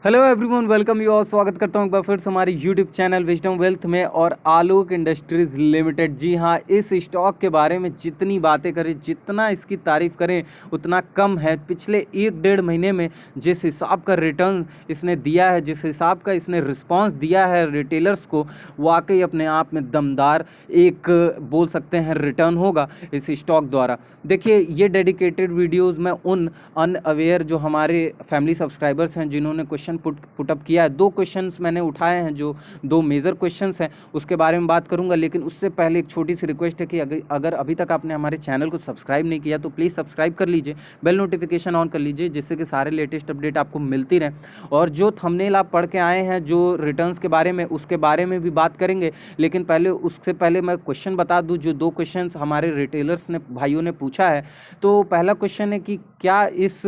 Hello everyone, welcome you और स्वागत करता हूं एक बार फिर से हमारे यूट्यूब चैनल विजडम वेल्थ में। और आलोक इंडस्ट्रीज़ लिमिटेड, जी हाँ, इस स्टॉक के बारे में जितनी बातें करें, जितना इसकी तारीफ़ करें उतना कम है। पिछले 1-1.5 महीने में जिस हिसाब का रिटर्न इसने दिया है, जिस हिसाब का इसने रिस्पांस दिया है रिटेलर्स को, वाकई अपने आप में दमदार एक बोल सकते हैं रिटर्न होगा इस स्टॉक द्वारा। देखिए, ये डेडिकेटेड वीडियोज़ में उन अनअवेयर जो हमारे फैमिली सब्सक्राइबर्स हैं जिन्होंने क्वेश्चन पुटअप किया है, 2 क्वेश्चंस मैंने उठाए हैं, जो 2 मेजर क्वेश्चंस हैं, उसके बारे में बात करूंगा। लेकिन उससे पहले एक छोटी सी रिक्वेस्ट है कि अगर अभी तक आपने हमारे चैनल को सब्सक्राइब नहीं किया तो प्लीज़ सब्सक्राइब कर लीजिए, बेल नोटिफिकेशन ऑन कर लीजिए, जिससे कि सारे लेटेस्ट अपडेट आपको मिलती रहें। और जो थंबनेल आप पढ़ के आए हैं जो रिटर्न्स के बारे में, उसके बारे में भी बात करेंगे। लेकिन उससे पहले मैं क्वेश्चन बता दूँ, जो 2 क्वेश्चन हमारे रिटेलर्स ने, भाइयों ने पूछा है। तो पहला क्वेश्चन है कि क्या इस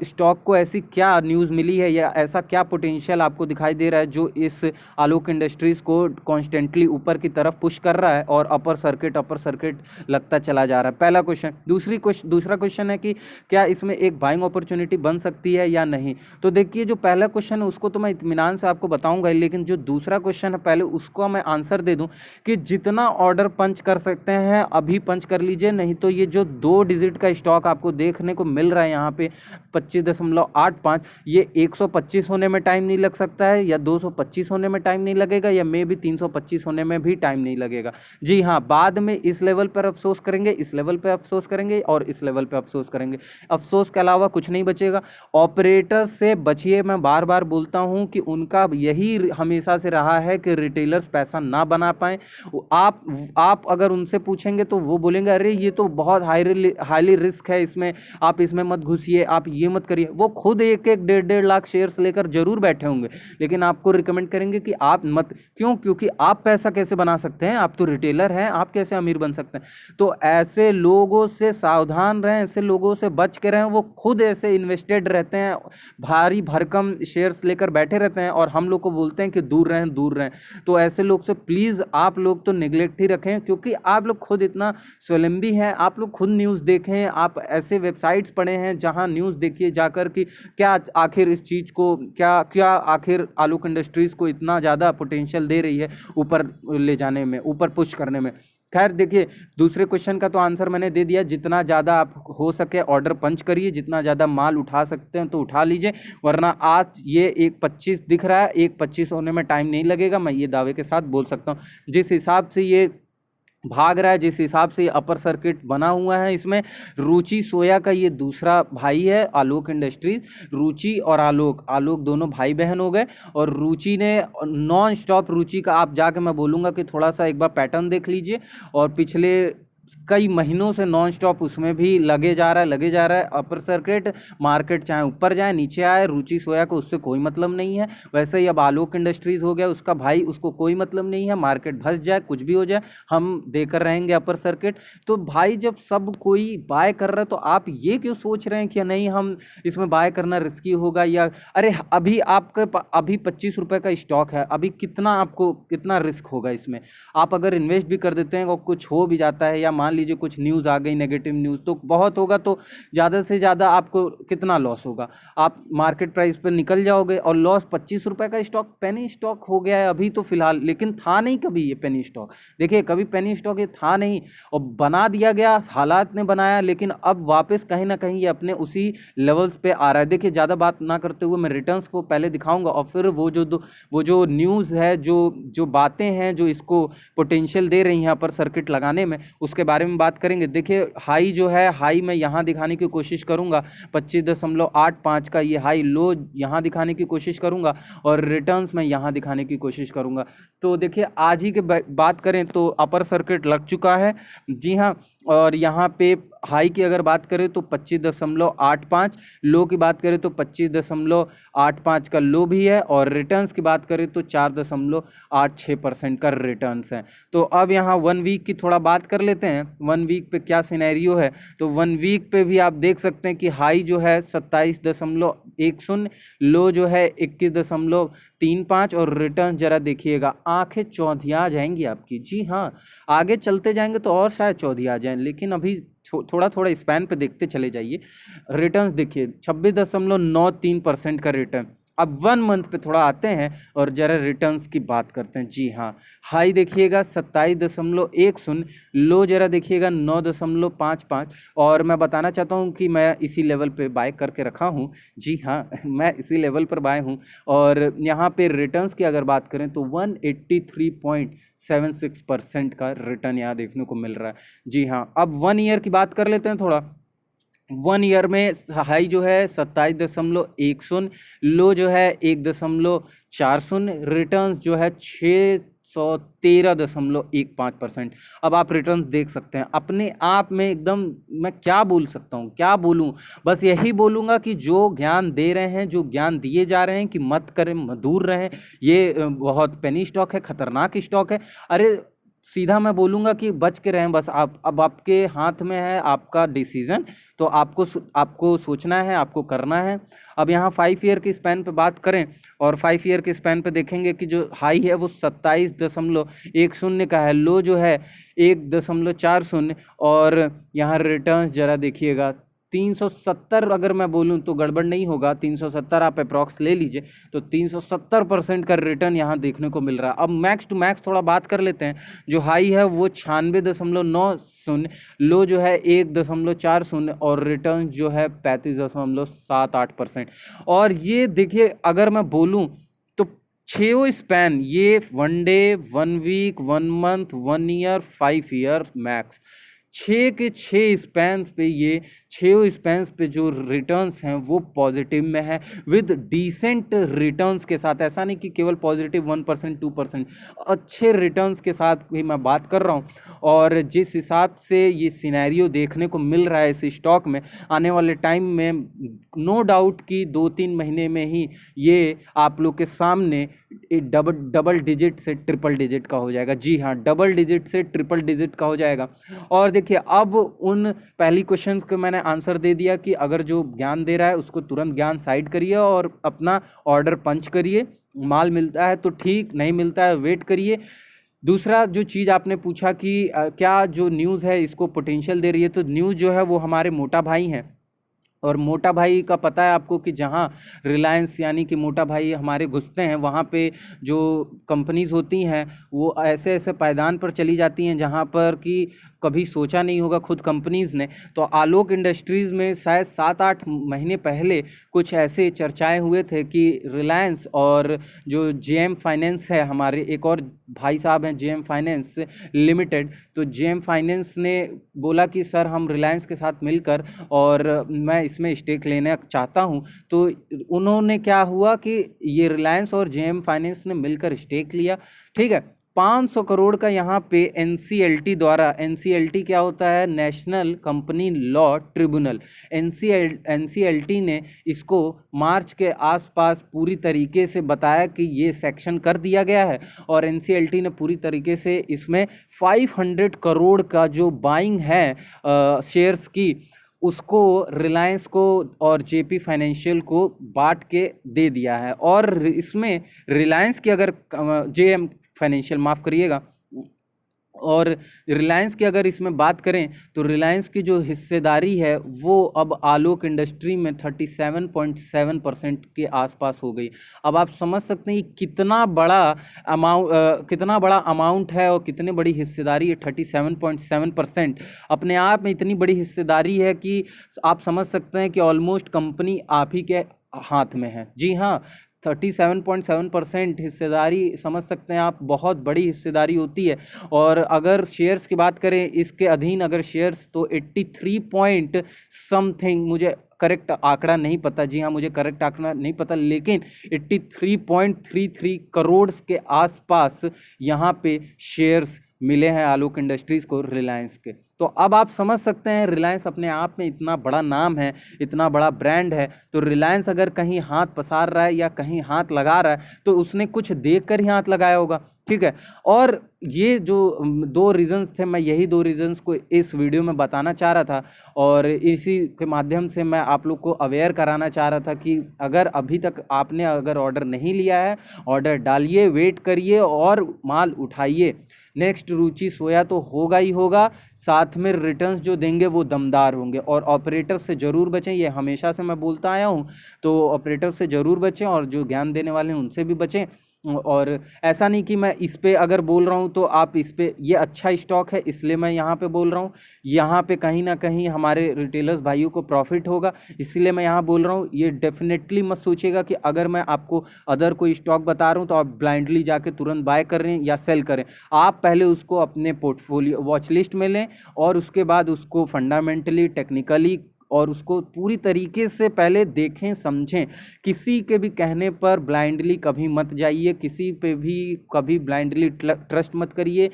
स्टॉक को ऐसी क्या न्यूज़ मिली है या ऐसा क्या पोटेंशियल आपको दिखाई दे रहा है जो इस आलोक इंडस्ट्रीज़ को कॉन्स्टेंटली ऊपर की तरफ पुश कर रहा है और अपर सर्किट लगता चला जा रहा है। पहला क्वेश्चन। दूसरा क्वेश्चन है कि क्या इसमें एक बाइंग अपॉर्चुनिटी बन सकती है या नहीं। तो देखिए, जो पहला क्वेश्चन है उसको तो मैं इत्मीनान से आपको बताऊंगा, लेकिन जो दूसरा क्वेश्चन है पहले उसको मैं आंसर दे दूं कि जितना ऑर्डर पंच कर सकते हैं अभी पंच कर लीजिए, नहीं तो ये जो 2 डिजिट का स्टॉक आपको देखने को मिल रहा है यहाँ पे 25.85, ये 125 होने में टाइम नहीं लग सकता है, या 225 होने में टाइम नहीं लगेगा, या मे भी 325 होने में भी टाइम नहीं लगेगा। जी हाँ, बाद में इस लेवल पर अफसोस करेंगे, इस लेवल पर अफसोस करेंगे और इस लेवल पर अफसोस करेंगे। अफसोस के अलावा कुछ नहीं बचेगा। ऑपरेटर से बचिए, मैं बार बार बोलता हूं कि उनका यही हमेशा से रहा है कि रिटेलर्स पैसा ना बना पाए। आप अगर उनसे पूछेंगे तो वो बोलेंगे अरे ये तो बहुत हाईली रिस्क है, इसमें आप इसमें मत घुसिए, आप ये मत करिए। वो खुद 1-1 1.5 लाख शेयर्स लेकर जरूर बैठे होंगे, लेकिन आपको रिकमेंड करेंगे कि आप मत। क्योंकि आप पैसा कैसे बना सकते हैं, आप तो रिटेलर हैं, आप कैसे अमीर बन सकते हैं। तो ऐसे लोगों से सावधान रहें, ऐसे लोगों से बच के रहें। वो खुद ऐसे इन्वेस्टेड रहते हैं, भारी भरकम शेयर्स लेकर बैठे रहते हैं और हम लोग को बोलते हैं कि दूर रहें दूर रहें। तो ऐसे लोग से प्लीज़ आप लोग तो निगलेक्ट ही रखें, क्योंकि आप लोग खुद इतना स्वलंबी हैं। आप लोग खुद न्यूज़ देखें, आप ऐसे वेबसाइट्स पढ़े हैं जहां न्यूज़ देखिए जाकर कि क्या आखिर इस चीज़ को, क्या आखिर आलोक इंडस्ट्रीज़ को इतना ज़्यादा पोटेंशियल दे रही है ऊपर ले जाने में, ऊपर पुश करने में। खैर देखिए, दूसरे क्वेश्चन का तो आंसर मैंने दे दिया। जितना ज़्यादा आप हो सके ऑर्डर पंच करिए, जितना ज़्यादा माल उठा सकते हैं तो उठा लीजिए, वरना आज ये 1.25 दिख रहा है, 1.25 होने में टाइम नहीं लगेगा, मैं ये दावे के साथ बोल सकता हूँ। जिस हिसाब से ये भाग रहा है, जिस हिसाब से अपर सर्किट बना हुआ है, इसमें रुचि सोया का ये दूसरा भाई है आलोक इंडस्ट्रीज। रुचि और आलोक दोनों भाई बहन हो गए। और रुचि ने नॉन स्टॉप, रुचि का आप जाके, मैं बोलूँगा कि थोड़ा सा एक बार पैटर्न देख लीजिए, और पिछले कई महीनों से नॉन स्टॉप उसमें भी लगे जा रहा है अपर सर्किट। मार्केट चाहे ऊपर जाए नीचे आए, रुचि सोया को उससे कोई मतलब नहीं है। वैसे ही अब आलोक इंडस्ट्रीज हो गया, उसका भाई, उसको कोई मतलब नहीं है, मार्केट धंस जाए कुछ भी हो जाए, हम देकर रहेंगे अपर सर्किट। तो भाई, जब सब कोई बाय कर रहा है तो आप ये क्यों सोच रहे हैं कि नहीं हम इसमें बाय करना रिस्की होगा, या अरे अभी आपके अभी 25 रुपये का स्टॉक है, अभी कितना रिस्क होगा इसमें। आप अगर इन्वेस्ट भी कर देते हैं और कुछ हो भी जाता है, या मान लीजिए कुछ न्यूज़ आ गई नेगेटिव न्यूज़, तो बहुत होगा, तो ज़्यादा से ज़्यादा आपको कितना लॉस होगा। आप मार्केट प्राइस पर निकल जाओगे, और लॉस 25 रुपये का स्टॉक पेनी स्टॉक हो गया है अभी तो फिलहाल, लेकिन था नहीं कभी ये पेनी स्टॉक। देखिए, कभी पेनी स्टॉक ये था नहीं, और बना दिया गया, हालात ने बनाया, लेकिन अब वापस कहीं ना कहीं ये अपने उसी लेवल्स पे आ रहा है। देखिए, ज़्यादा बात ना करते हुए मैं रिटर्न्स को पहले दिखाऊंगा, और फिर वो जो न्यूज़ है, जो बातें हैं जो इसको पोटेंशियल दे रही हैं अपर सर्किट लगाने में, उसके बारे में बात करेंगे। देखिए, हाई जो है, हाई मैं यहाँ दिखाने की कोशिश करूँगा, 25.85 का ये हाई, लो यहाँ दिखाने की कोशिश करूँगा, और रिटर्न्स में यहाँ दिखाने की कोशिश करूँगा। तो देखिए, आज ही की बात करें तो अपर सर्किट लग चुका है, जी हाँ। और यहाँ पे हाई की अगर बात करें तो 25.85, लो की बात करें तो 25.85 का लो भी है, और रिटर्न्स की बात करें तो 4.86% का रिटर्न्स है। तो अब यहाँ 1 वीक की थोड़ा बात कर लेते हैं, 1 वीक पे क्या सिनेरियो है। तो 1 वीक पे भी आप देख सकते हैं कि हाई जो है 27.10, लो जो है 21.35, और रिटर्न जरा देखिएगा, आंखें चौंधिया जाएंगी आपकी। जी हाँ, आगे चलते जाएंगे तो और शायद चौंधिया जाएं, लेकिन अभी थोड़ा स्पैन पे देखते चले जाइए। रिटर्न्स देखिए, 26.93% का रिटर्न, अब 1 मंथ पे थोड़ा आते हैं और जरा रिटर्न्स की बात करते हैं। जी हाँ, हाई देखिएगा 27.10, लो जरा देखिएगा 9.55। और मैं बताना चाहता हूँ कि मैं इसी लेवल पे बाय करके रखा हूँ। जी हाँ मैं इसी लेवल पर बाय हूँ। और यहाँ पे रिटर्न्स की अगर बात करें तो 183.76% का रिटर्न यहाँ देखने को मिल रहा है। जी हाँ, अब 1 ईयर की बात कर लेते हैं थोड़ा। 1 ईयर में हाई जो है 27.10, लो जो है 1.40, रिटर्न्स जो है 613.15%। अब आप रिटर्न्स देख सकते हैं अपने आप में एकदम। मैं क्या बोल सकता हूँ, क्या बोलूँ, बस यही बोलूँगा कि जो ज्ञान दे रहे हैं, जो ज्ञान दिए जा रहे हैं कि मत करें, दूर रहें, ये बहुत पेनी स्टॉक है, खतरनाक स्टॉक है। अरे सीधा मैं बोलूँगा कि बच के रहें बस। आप अब आपके हाथ में है आपका डिसीजन, तो आपको सोचना है, आपको करना है। अब यहाँ 5 ईयर के स्पैन पे बात करें और 5 ईयर के स्पैन पे देखेंगे कि जो हाई है वो 27.10 का है, लो जो है 1.40। और यहाँ रिटर्न्स जरा देखिएगा 370। अगर मैं बोलूँ तो गड़बड़ नहीं होगा, 370 आप अप्रॉक्स ले लीजिए, तो 370% का रिटर्न यहाँ देखने को मिल रहा है। अब मैक्स टू मैक्स थोड़ा बात कर लेते हैं। जो हाई है वो 96.90, लो जो है 1.40 और रिटर्न जो है 35.78%। और ये देखिए अगर मैं बोलूँ तो 6 स्पैन, ये 1 day, 1 week, 1 month, 1 year, 5 year max, 6 के 6 स्पैन पे, ये 6 स्पैन पे जो रिटर्न्स हैं वो पॉजिटिव में है, विद डिसेंट रिटर्न्स के साथ। ऐसा नहीं कि केवल पॉजिटिव 1%, 2%, अच्छे रिटर्न्स के साथ भी मैं बात कर रहा हूँ। और जिस हिसाब से ये सिनेरियो देखने को मिल रहा है इस स्टॉक में, आने वाले टाइम में नो डाउट कि 2-3 महीने में ही ये आप लोग के सामने डबल डिजिट से ट्रिपल डिजिट का हो जाएगा। जी हाँ, डबल डिजिट से ट्रिपल डिजिट का हो जाएगा। और देखिए अब उन पहली क्वेश्चन को मैंने आंसर दे दिया कि अगर जो ज्ञान दे रहा है उसको तुरंत ज्ञान साइड करिए और अपना ऑर्डर पंच करिए। माल मिलता है तो ठीक, नहीं मिलता है वेट करिए। दूसरा जो चीज़ आपने पूछा कि क्या जो न्यूज़ है इसको पोटेंशियल दे रही है, तो न्यूज़ जो है वो हमारे मोटा भाई हैं। और मोटा भाई का पता है आपको कि जहाँ रिलायंस यानी कि मोटा भाई हमारे घुसते हैं, वहाँ पे जो कंपनीज होती हैं वो ऐसे ऐसे पायदान पर चली जाती हैं जहाँ पर कि कभी सोचा नहीं होगा खुद कंपनीज ने। तो आलोक इंडस्ट्रीज़ में शायद 7-8 महीने पहले कुछ ऐसे चर्चाएं हुए थे कि रिलायंस और जो जेएम फाइनेंस है, हमारे एक और भाई साहब हैं जेएम फाइनेंस लिमिटेड, तो जेएम फाइनेंस ने बोला कि सर हम रिलायंस के साथ मिलकर और मैं इसमें स्टेक लेना चाहता हूं। तो उन्होंने क्या हुआ कि ये रिलायंस और जेएम फाइनेंस ने मिलकर स्टेक लिया। ठीक है, 500 करोड़ का यहाँ पे एनसीएलटी द्वारा, एनसीएलटी क्या होता है, national company law tribunal, NCLT ने इसको मार्च के आसपास पूरी तरीके से बताया कि ये सेक्शन कर दिया गया है। और एनसीएलटी ने पूरी तरीके से इसमें 500 करोड़ का जो बाइंग है शेयर्स की, उसको रिलायंस को और जेपी फाइनेंशियल को बांट के दे दिया है। और इसमें रिलायंस की अगर जेएम फाइनेंशियल, माफ़ करिएगा, और रिलायंस की अगर इसमें बात करें तो रिलायंस की जो हिस्सेदारी है वो अब आलोक इंडस्ट्री में 37.7% के आसपास हो गई। अब आप समझ सकते हैं कितना बड़ा अमाउंट है और कितनी बड़ी हिस्सेदारी है। 37.7% अपने आप में इतनी बड़ी हिस्सेदारी है कि आप समझ सकते हैं कि ऑलमोस्ट कंपनी आप ही के हाथ में है। जी हाँ, 37.7% हिस्सेदारी समझ सकते हैं आप, बहुत बड़ी हिस्सेदारी होती है। और अगर शेयर्स की बात करें इसके अधीन अगर शेयर्स, तो 83 पॉइंट समथिंग, मुझे करेक्ट आंकड़ा नहीं पता, जी हाँ मुझे करेक्ट आंकड़ा नहीं पता, लेकिन 83.33 करोड़ के आसपास यहाँ पे शेयर्स मिले हैं आलोक इंडस्ट्रीज़ को रिलायंस के। तो अब आप समझ सकते हैं रिलायंस अपने आप में इतना बड़ा नाम है, इतना बड़ा ब्रांड है, तो रिलायंस अगर कहीं हाथ पसार रहा है या कहीं हाथ लगा रहा है तो उसने कुछ देख कर ही हाथ लगाया होगा। ठीक है, और ये जो 2 रीज़न्स थे, मैं यही 2 रीज़न्स को इस वीडियो में बताना चाह रहा था और इसी के माध्यम से मैं आप लोग को अवेयर कराना चाह रहा था कि अगर अभी तक आपने अगर ऑर्डर नहीं लिया है, ऑर्डर डालिए, वेट करिए और माल उठाइए। नेक्स्ट रुचि सोया तो होगा ही होगा, साथ में रिटर्न्स जो देंगे वो दमदार होंगे। और ऑपरेटर से ज़रूर बचें, ये हमेशा से मैं बोलता आया हूँ, तो ऑपरेटर से ज़रूर बचें और जो ज्ञान देने वाले हैं उनसे भी बचें। और ऐसा नहीं कि मैं इस पे अगर बोल रहा हूँ तो आप इस पे, ये अच्छा स्टॉक है इसलिए मैं यहाँ पे बोल रहा हूँ, यहाँ पे कहीं ना कहीं हमारे रिटेलर्स भाइयों को प्रॉफिट होगा इसलिए मैं यहाँ बोल रहा हूँ। ये डेफिनेटली मत सोचिएगा कि अगर मैं आपको अदर कोई स्टॉक बता रहा हूँ तो आप ब्लाइंडली जाके तुरंत बाय कर रहे हैं या सेल करें। आप पहले उसको अपने पोर्टफोलियो वॉच लिस्ट में लें और उसके बाद उसको फंडामेंटली, टेक्निकली और उसको पूरी तरीके से पहले देखें, समझें। किसी के भी कहने पर ब्लाइंडली कभी मत जाइए, किसी पे भी कभी ब्लाइंडली ट्रस्ट मत करिए,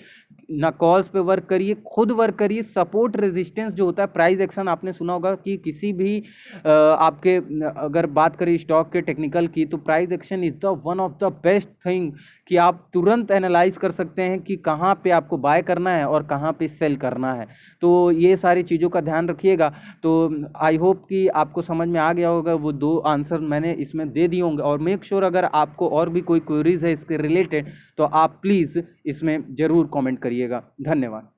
ना कॉल्स पे वर्क करिए, खुद वर्क करिए। सपोर्ट रेजिस्टेंस जो होता है, प्राइस एक्शन, आपने सुना होगा कि किसी भी आपके अगर बात करें स्टॉक के टेक्निकल की, तो price action is the one of the best thing कि आप तुरंत एनालाइज कर सकते हैं कि कहाँ पे आपको बाय करना है और कहाँ पे सेल करना है। तो ये सारी चीज़ों का ध्यान रखिएगा। तो आई होप कि आपको समझ में आ गया होगा, वो 2 आंसर मैंने इसमें दे दिए होंगे। और मेक श्योर अगर आपको और भी कोई क्वेरीज है इसके रिलेटेड तो आप प्लीज़ इसमें ज़रूर कमेंट करिएगा। धन्यवाद।